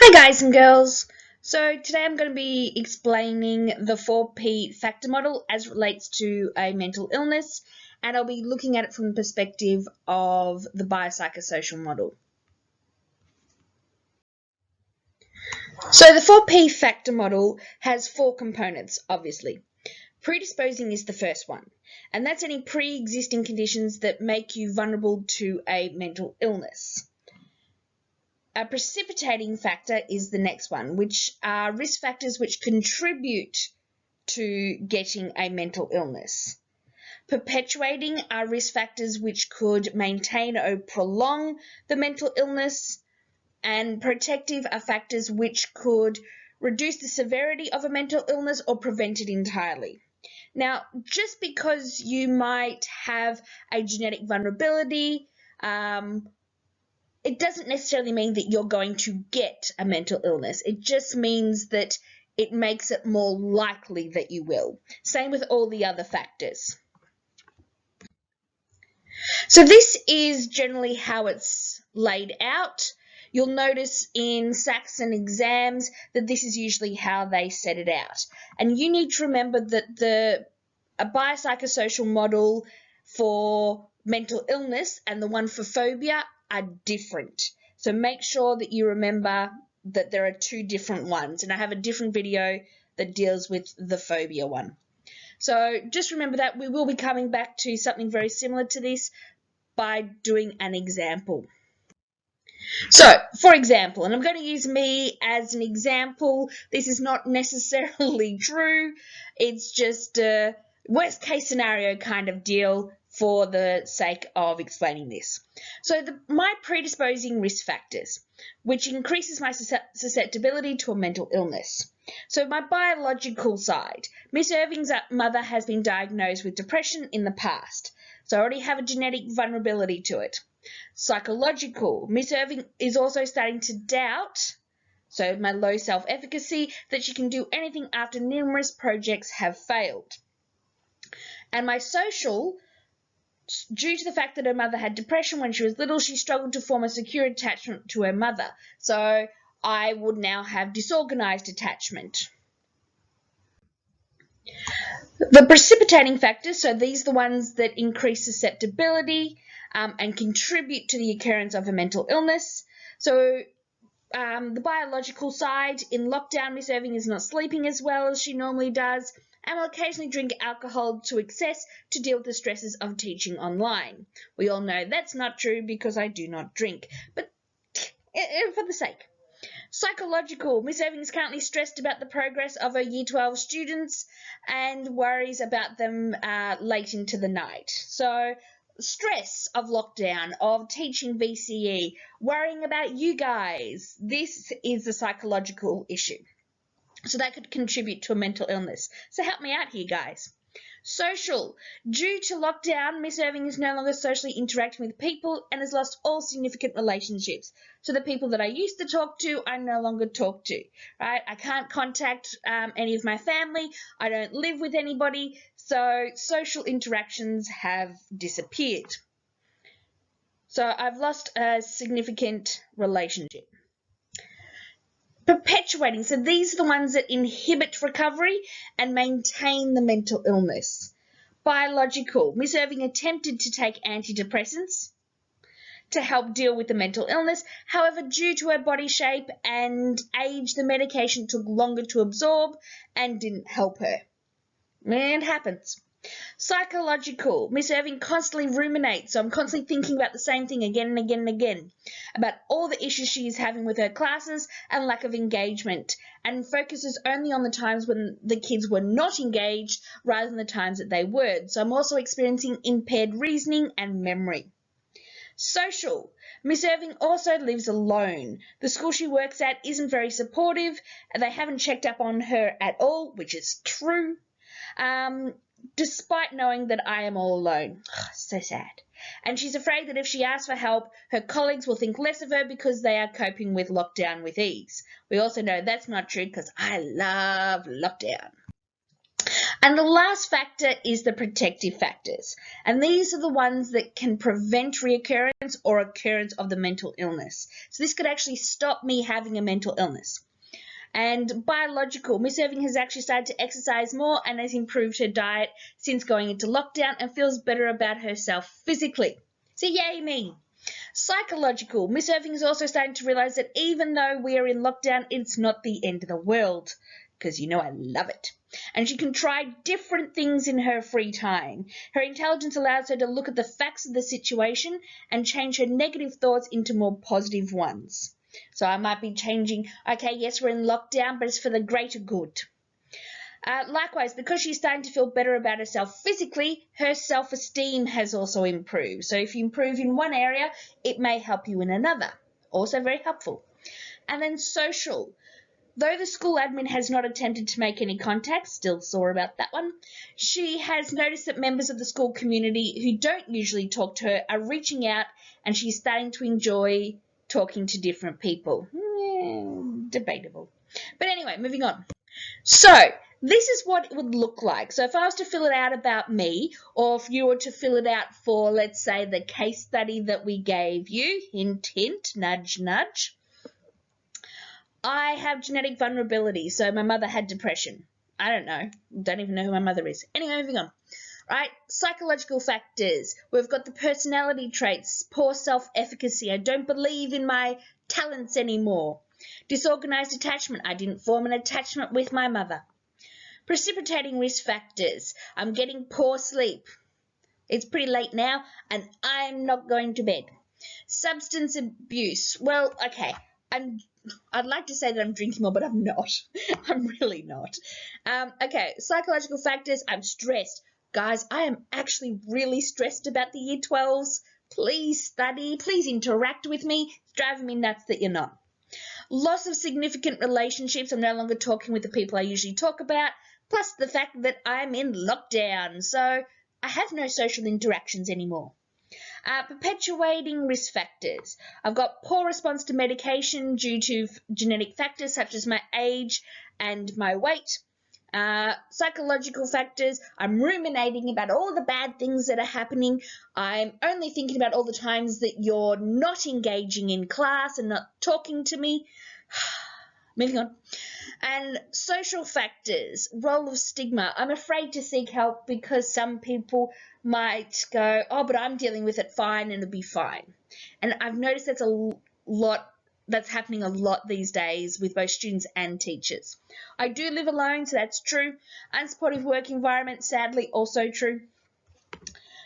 Hi guys and girls. So today I'm going to be explaining the 4P factor model as relates to a mental illness, and I'll be looking at it from the perspective of the biopsychosocial model. So the 4P factor model has 4 components, obviously. Predisposing is the first one, and that's any pre-existing conditions that make you vulnerable to a mental illness. A precipitating factor is the next one, which are risk factors which contribute to getting a mental illness. Perpetuating are risk factors which could maintain or prolong the mental illness, and protective are factors which could reduce the severity of a mental illness or prevent it entirely. Now, just because you might have a genetic vulnerability, it doesn't necessarily mean that you're going to get a mental illness. It just means that it makes it more likely that you will. Same with all the other factors. So this is generally how it's laid out. You'll notice in Saxon exams that this is usually how they set it out. And you need to remember that a biopsychosocial model for mental illness and the one for phobia are different. So make sure that you remember that there are 2 different ones, and I have a different video that deals with the phobia one. So just remember that we will be coming back to something very similar to this by doing an example. So, for example, and I'm going to use me as an example. This is not necessarily true. It's just a worst case scenario kind of deal for the sake of explaining this. So my predisposing risk factors, which increases my susceptibility to a mental illness. So my biological side, Miss Irving's mother has been diagnosed with depression in the past, so I already have a genetic vulnerability to it. Psychological, Miss Irving is also starting to doubt, so my low self-efficacy, that she can do anything after numerous projects have failed. And my social, due to the fact that her mother had depression when she was little, she struggled to form a secure attachment to her mother. So I would now have disorganized attachment. The precipitating factors, so these are the ones that increase susceptibility and contribute to the occurrence of a mental illness. So the biological side, in lockdown, Miss Irving is not sleeping as well as she normally does, and will occasionally drink alcohol to excess to deal with the stresses of teaching online. We all know that's not true because I do not drink, but for the sake. Psychological, Miss Irving is currently stressed about the progress of her Year 12 students and worries about them late into the night. So stress of lockdown, of teaching VCE, worrying about you guys. This is a psychological issue. So that could contribute to a mental illness. So help me out here, guys. Social. Due to lockdown, Miss Irving is no longer socially interacting with people and has lost all significant relationships. So the people that I used to talk to, I no longer talk to, right? I can't contact any of my family. I don't live with anybody. So social interactions have disappeared. So I've lost a significant relationship. Perpetuating, so these are the ones that inhibit recovery and maintain the mental illness. Biological, Miss Irving attempted to take antidepressants to help deal with the mental illness. However, due to her body shape and age, the medication took longer to absorb and didn't help her. It happens. Psychological, Miss Irving constantly ruminates, so I'm constantly thinking about the same thing again and again and again, about all the issues she is having with her classes and lack of engagement, and focuses only on the times when the kids were not engaged rather than the times that they were. So I'm also experiencing impaired reasoning and memory. Social, Miss Irving also lives alone. The school she works at isn't very supportive, and they haven't checked up on her at all, which is true. Despite knowing that I am all alone. So sad. And she's afraid that if she asks for help, her colleagues will think less of her because they are coping with lockdown with ease. We also know that's not true because I love lockdown. And the last factor is the protective factors. And these are the ones that can prevent reoccurrence or occurrence of the mental illness. So this could actually stop me having a mental illness. And biological, Miss Irving has actually started to exercise more and has improved her diet since going into lockdown and feels better about herself physically. So yay me. Psychological, Miss Irving is also starting to realise that even though we are in lockdown, it's not the end of the world. Because you know I love it. And she can try different things in her free time. Her intelligence allows her to look at the facts of the situation and change her negative thoughts into more positive ones. So I might be changing, okay, yes, we're in lockdown, but it's for the greater good. Likewise, because she's starting to feel better about herself physically, her self-esteem has also improved. So if you improve in one area, it may help you in another. Also very helpful. And then social. Though the school admin has not attempted to make any contact, still sore about that one, she has noticed that members of the school community who don't usually talk to her are reaching out, and she's starting to enjoy talking to different people. Debatable. But anyway, moving on. So this is what it would look like. So if I was to fill it out about me, or if you were to fill it out for, let's say, the case study that we gave you, hint, hint, nudge, nudge, I have genetic vulnerability, so my mother had depression. I don't even know who my mother is. Anyway, moving on. Right, psychological factors. We've got the personality traits, poor self-efficacy. I don't believe in my talents anymore. Disorganized attachment. I didn't form an attachment with my mother. Precipitating risk factors. I'm getting poor sleep. It's pretty late now, and I'm not going to bed. Substance abuse. Well, okay. I'd like to say that I'm drinking more, but I'm not. I'm really not. Okay, psychological factors. I'm stressed. Guys, I am actually really stressed about the Year 12s. Please study. Please interact with me. It's driving me nuts that you're not. Loss of significant relationships. I'm no longer talking with the people I usually talk about. Plus the fact that I'm in lockdown. So I have no social interactions anymore. Perpetuating risk factors. I've got poor response to medication due to genetic factors such as my age and my weight. Psychological factors. I'm ruminating about all the bad things that are happening. I'm only thinking about all the times that you're not engaging in class and not talking to me. Moving on. And social factors, role of stigma. I'm afraid to seek help because some people might go, oh, but I'm dealing with it fine and it'll be fine. And I've noticed that's happening a lot these days with both students and teachers. I do live alone, so that's true. Unsupportive work environment, sadly, also true.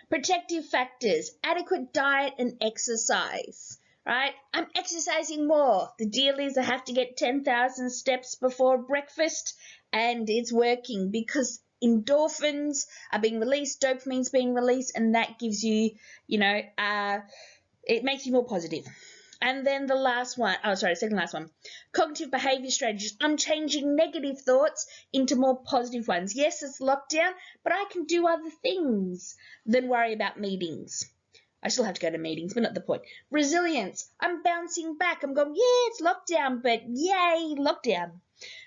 Protective factors, adequate diet and exercise. Right? I'm exercising more. The deal is I have to get 10,000 steps before breakfast, and it's working because endorphins are being released, dopamine's being released, and that gives you, it makes you more positive. And then the second last one, cognitive behavior strategies. I'm changing negative thoughts into more positive ones. Yes, it's lockdown, but I can do other things than worry about meetings. I still have to go to meetings, but not the point. Resilience. I'm bouncing back. I'm going, yeah, it's lockdown, but yay, lockdown.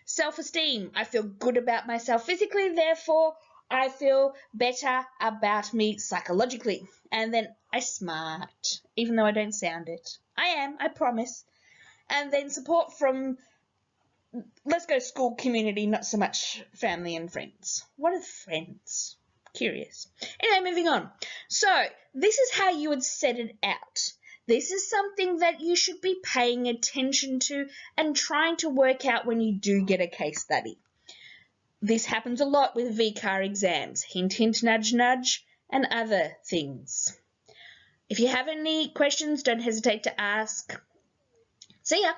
Self-esteem. I feel good about myself physically, therefore I feel better about me psychologically. And then I'm smart, even though I don't sound it. I am, I promise. And then support from, let's go school community, not so much family and friends. What are friends? Curious. Anyway, moving on. So this is how you would set it out. This is something that you should be paying attention to and trying to work out when you do get a case study. This happens a lot with VCAR exams. Hint, hint, nudge, nudge, and other things. If you have any questions, don't hesitate to ask. See ya.